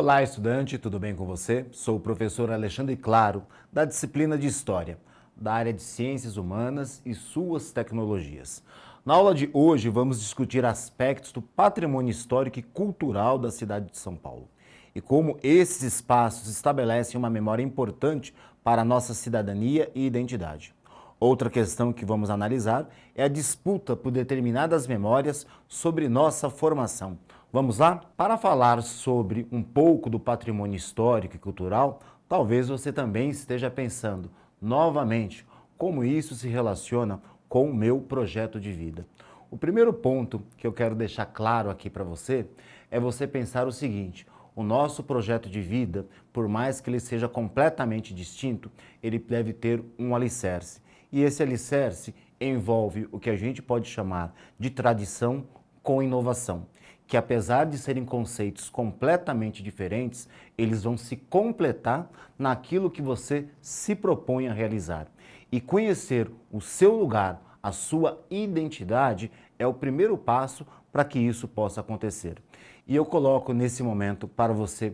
Olá, estudante, tudo bem com você? Sou o professor Alexandre Claro, da disciplina de História, da área de Ciências Humanas e suas tecnologias. Na aula de hoje, vamos discutir aspectos do patrimônio histórico e cultural da cidade de São Paulo e como esses espaços estabelecem uma memória importante para a nossa cidadania e identidade. Outra questão que vamos analisar é a disputa por determinadas memórias sobre nossa formação. Vamos lá? Para falar sobre um pouco do patrimônio histórico e cultural, talvez você também esteja pensando novamente como isso se relaciona com o meu projeto de vida. O primeiro ponto que eu quero deixar claro aqui para você é você pensar o seguinte: o nosso projeto de vida, por mais que ele seja completamente distinto, ele deve ter um alicerce. E esse alicerce envolve o que a gente pode chamar de tradição com inovação, que apesar de serem conceitos completamente diferentes, eles vão se completar naquilo que você se propõe a realizar. E conhecer o seu lugar, a sua identidade, é o primeiro passo para que isso possa acontecer. E eu coloco nesse momento para você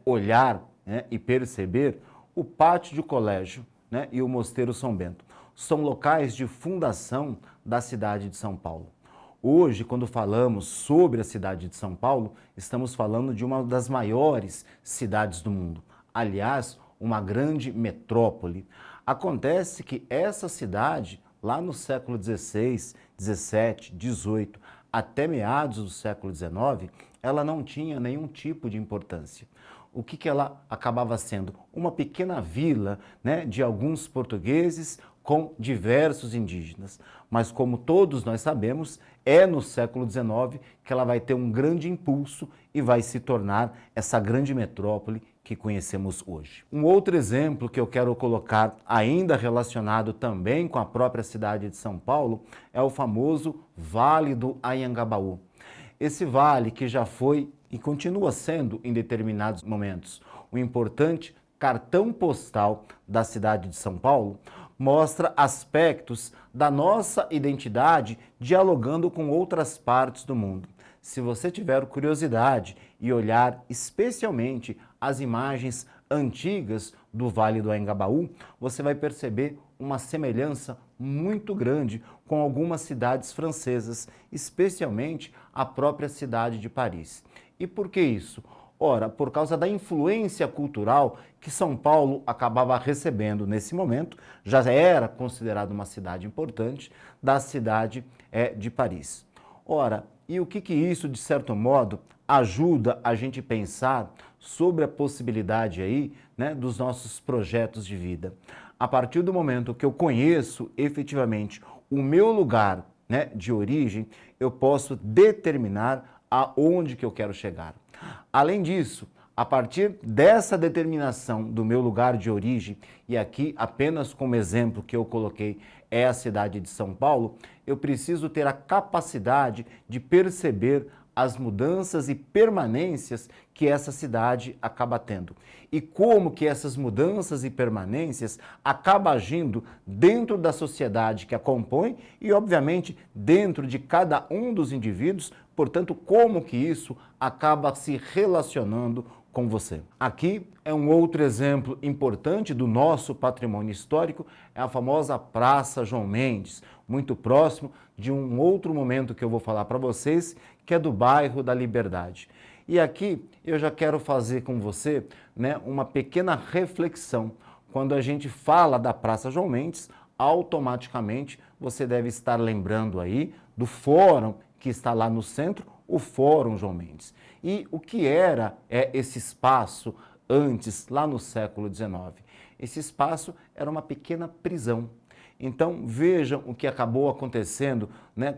olhar e perceber o pátio de colégio e o Mosteiro São Bento. São locais de fundação da cidade de São Paulo. Hoje, quando falamos sobre a cidade de São Paulo, estamos falando de uma das maiores cidades do mundo. Aliás, uma grande metrópole. Acontece que essa cidade, lá no século XVI, XVII, XVIII, até meados do século XIX, ela não tinha nenhum tipo de importância. O que ela acabava sendo? Uma pequena vila de alguns portugueses com diversos indígenas. Mas como todos nós sabemos, é no século XIX que ela vai ter um grande impulso e vai se tornar essa grande metrópole que conhecemos hoje. Um outro exemplo que eu quero colocar, ainda relacionado também com a própria cidade de São Paulo, é o famoso Vale do Anhangabaú. Esse vale que já foi e continua sendo, em determinados momentos, um importante cartão postal da cidade de São Paulo, mostra aspectos da nossa identidade dialogando com outras partes do mundo. Se você tiver curiosidade e olhar especialmente as imagens antigas do Vale do Anhangabaú, você vai perceber uma semelhança muito grande com algumas cidades francesas, especialmente a própria cidade de Paris. E por que isso? Ora, por causa da influência cultural que São Paulo acabava recebendo nesse momento, já era considerada uma cidade importante, da cidade de Paris. Ora, e o que isso, de certo modo, ajuda a gente pensar sobre a possibilidade aí, dos nossos projetos de vida? A partir do momento que eu conheço efetivamente o meu lugar de origem, eu posso determinar aonde que eu quero chegar. Além disso, a partir dessa determinação do meu lugar de origem, e aqui apenas como exemplo que eu coloquei é a cidade de São Paulo, eu preciso ter a capacidade de perceber as mudanças e permanências que essa cidade acaba tendo. E como que essas mudanças e permanências acabam agindo dentro da sociedade que a compõe e, obviamente, dentro de cada um dos indivíduos, portanto, como que isso acaba se relacionando com você. Aqui é um outro exemplo importante do nosso patrimônio histórico, é a famosa Praça João Mendes, muito próximo de um outro momento que eu vou falar para vocês, que é do bairro da Liberdade. E aqui eu já quero fazer com você uma pequena reflexão. Quando a gente fala da Praça João Mendes, automaticamente você deve estar lembrando aí do fórum que está lá no centro, o Fórum João Mendes. E o que era esse espaço antes, lá no século XIX? Esse espaço era uma pequena prisão. Então vejam o que acabou acontecendo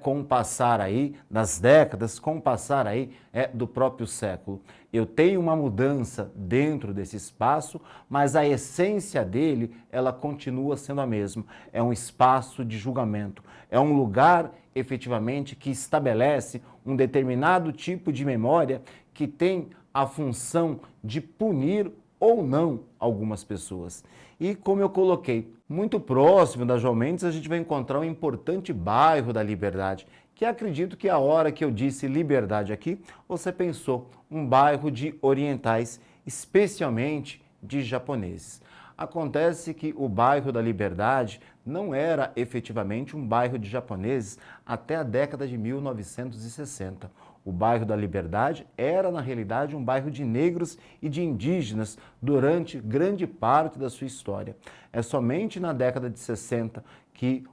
com o passar aí das décadas, com o passar aí do próprio século. Eu tenho uma mudança dentro desse espaço, mas a essência dele, ela continua sendo a mesma. É um espaço de julgamento, é um lugar efetivamente que estabelece um determinado tipo de memória que tem a função de punir ou não algumas pessoas. E como eu coloquei, muito próximo da João Mendes, a gente vai encontrar um importante bairro da Liberdade, que acredito que a hora que eu disse Liberdade aqui, você pensou um bairro de orientais. especialmente de japoneses. Acontece que o bairro da Liberdade não era efetivamente um bairro de japoneses até a década de 1960. O bairro da Liberdade era, na realidade, um bairro de negros e de indígenas durante grande parte da sua história. É somente na década de 60 que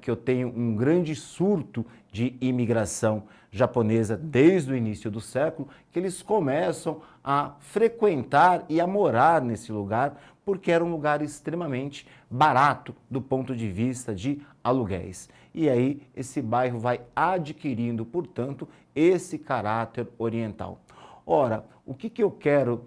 eu tenho um grande surto de imigração japonesa desde o início do século, que eles começam a frequentar e a morar nesse lugar, porque era um lugar extremamente barato do ponto de vista de aluguéis. E aí esse bairro vai adquirindo, portanto, esse caráter oriental. Ora, o que eu quero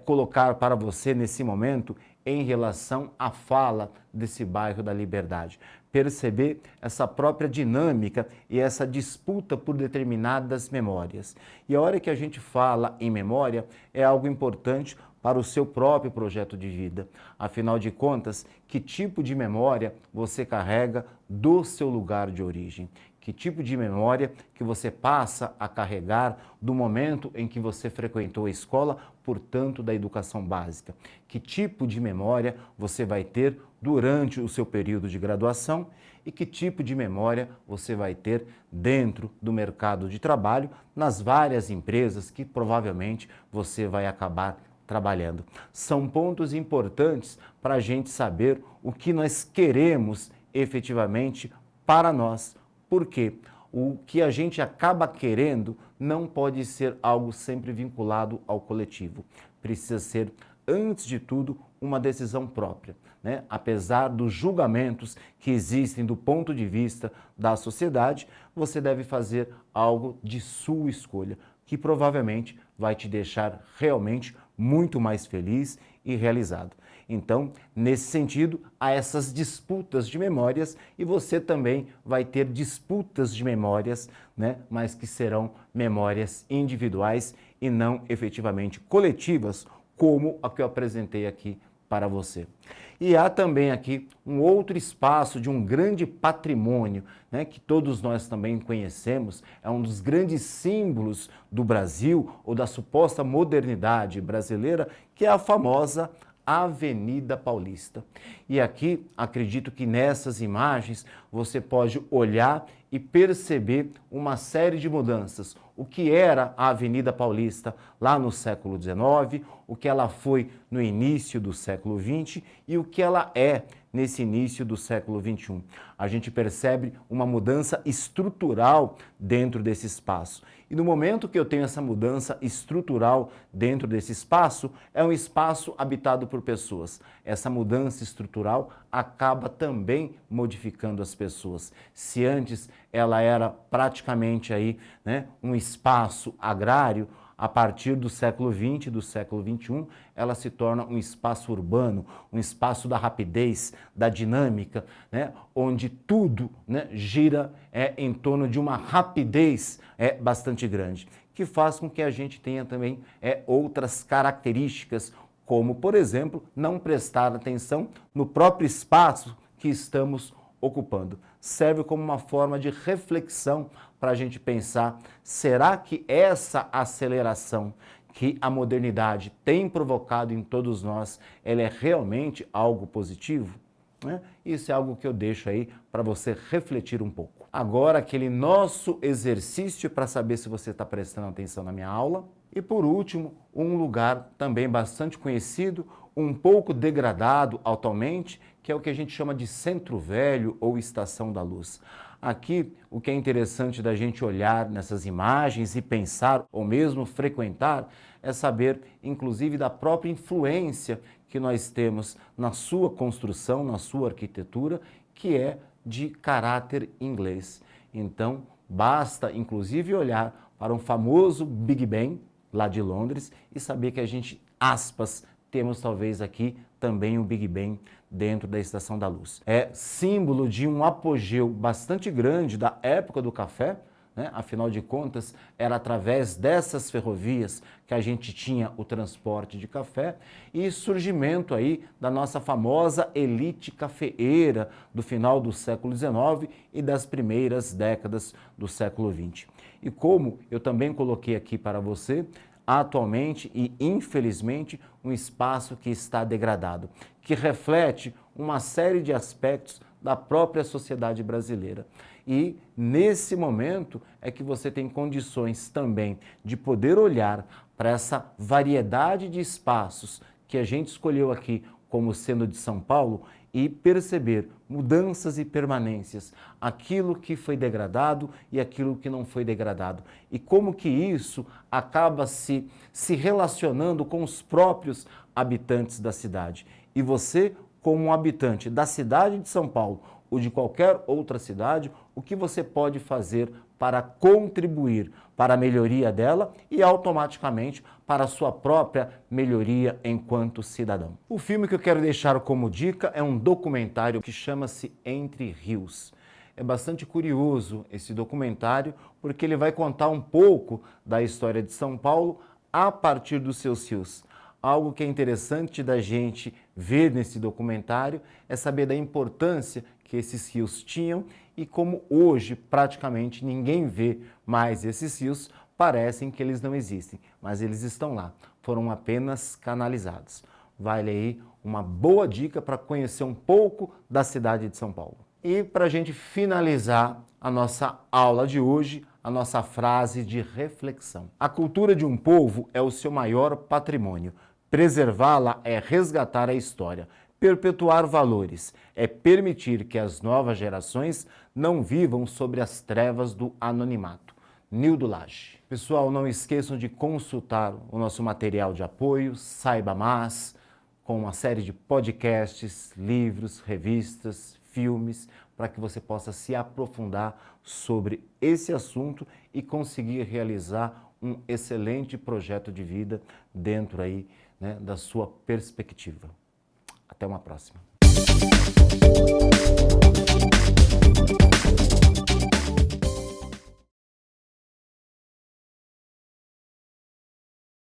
colocar para você nesse momento em relação à fala desse bairro da Liberdade? Perceber essa própria dinâmica e essa disputa por determinadas memórias. E a hora que a gente fala em memória, é algo importante para o seu próprio projeto de vida. Afinal de contas, que tipo de memória você carrega do seu lugar de origem? Que tipo de memória que você passa a carregar do momento em que você frequentou a escola, portanto, da educação básica? Que tipo de memória você vai ter durante o seu período de graduação e que tipo de memória você vai ter dentro do mercado de trabalho, nas várias empresas que provavelmente você vai acabar trabalhando. São pontos importantes para a gente saber o que nós queremos efetivamente para nós. Porque o que a gente acaba querendo não pode ser algo sempre vinculado ao coletivo. Precisa ser, antes de tudo, uma decisão própria, né? Apesar dos julgamentos que existem do ponto de vista da sociedade, você deve fazer algo de sua escolha, que provavelmente vai te deixar realmente muito mais feliz e realizado. Então, nesse sentido, há essas disputas de memórias e você também vai ter disputas de memórias, né? Mas que serão memórias individuais e não efetivamente coletivas, como a que eu apresentei aqui para você. E há também aqui um outro espaço de um grande patrimônio, né, que todos nós também conhecemos, é um dos grandes símbolos do Brasil ou da suposta modernidade brasileira, que é a famosa Avenida Paulista. E aqui, acredito que nessas imagens você pode olhar e perceber uma série de mudanças. O que era a Avenida Paulista lá no século XIX, o que ela foi no início do século XX e o que ela é nesse início do século XXI. A gente percebe uma mudança estrutural dentro desse espaço. E no momento que eu tenho essa mudança estrutural dentro desse espaço, é um espaço habitado por pessoas. Essa mudança estrutural acaba também modificando as pessoas. Se antes ela era praticamente aí, né, um espaço agrário, a partir do século XX e do século XXI, ela se torna um espaço urbano, um espaço da rapidez, da dinâmica, né? Onde tudo, né, gira em torno de uma rapidez bastante grande, que faz com que a gente tenha também outras características, como, por exemplo, não prestar atenção no próprio espaço que estamos ocupando. Serve como uma forma de reflexão para a gente pensar, será que essa aceleração que a modernidade tem provocado em todos nós, ela é realmente algo positivo? Né? Isso é algo que eu deixo aí para você refletir um pouco. Agora, aquele nosso exercício para saber se você está prestando atenção na minha aula. E por último, um lugar também bastante conhecido, um pouco degradado atualmente, que é o que a gente chama de Centro Velho ou Estação da Luz. Aqui, o que é interessante da gente olhar nessas imagens e pensar, ou mesmo frequentar, é saber, inclusive, da própria influência que nós temos na sua construção, na sua arquitetura, que é de caráter inglês. Então, basta, inclusive, olhar para um famoso Big Ben, lá de Londres, e saber que a gente, aspas, temos talvez aqui também o Big Ben dentro da Estação da Luz. É símbolo de um apogeu bastante grande da época do café, né? Afinal de contas, era através dessas ferrovias que a gente tinha o transporte de café e surgimento aí da nossa famosa elite cafeeira do final do século XIX e das primeiras décadas do século XX. E como eu também coloquei aqui para você, atualmente e, infelizmente, um espaço que está degradado, que reflete uma série de aspectos da própria sociedade brasileira. E nesse momento é que você tem condições também de poder olhar para essa variedade de espaços que a gente escolheu aqui como sendo de São Paulo e perceber mudanças e permanências, aquilo que foi degradado e aquilo que não foi degradado. E como que isso acaba se relacionando com os próprios habitantes da cidade. E você, como um habitante da cidade de São Paulo ou de qualquer outra cidade, o que você pode fazer para contribuir para a melhoria dela e automaticamente para a sua própria melhoria enquanto cidadão. O filme que eu quero deixar como dica é um documentário que chama-se Entre Rios. É bastante curioso esse documentário porque ele vai contar um pouco da história de São Paulo a partir dos seus rios. Algo que é interessante da gente ver nesse documentário é saber da importância que esses rios tinham e como hoje praticamente ninguém vê mais esses rios, parecem que eles não existem, mas eles estão lá, foram apenas canalizados. Vale aí uma boa dica para conhecer um pouco da cidade de São Paulo. E para a gente finalizar a nossa aula de hoje, a nossa frase de reflexão. A cultura de um povo é o seu maior patrimônio. Preservá-la é resgatar a história. Perpetuar valores é permitir que as novas gerações não vivam sobre as trevas do anonimato. Nildo Lage. Pessoal, não esqueçam de consultar o nosso material de apoio, Saiba Mais, com uma série de podcasts, livros, revistas, filmes, para que você possa se aprofundar sobre esse assunto e conseguir realizar um excelente projeto de vida dentro aí, né, da sua perspectiva. Até uma próxima.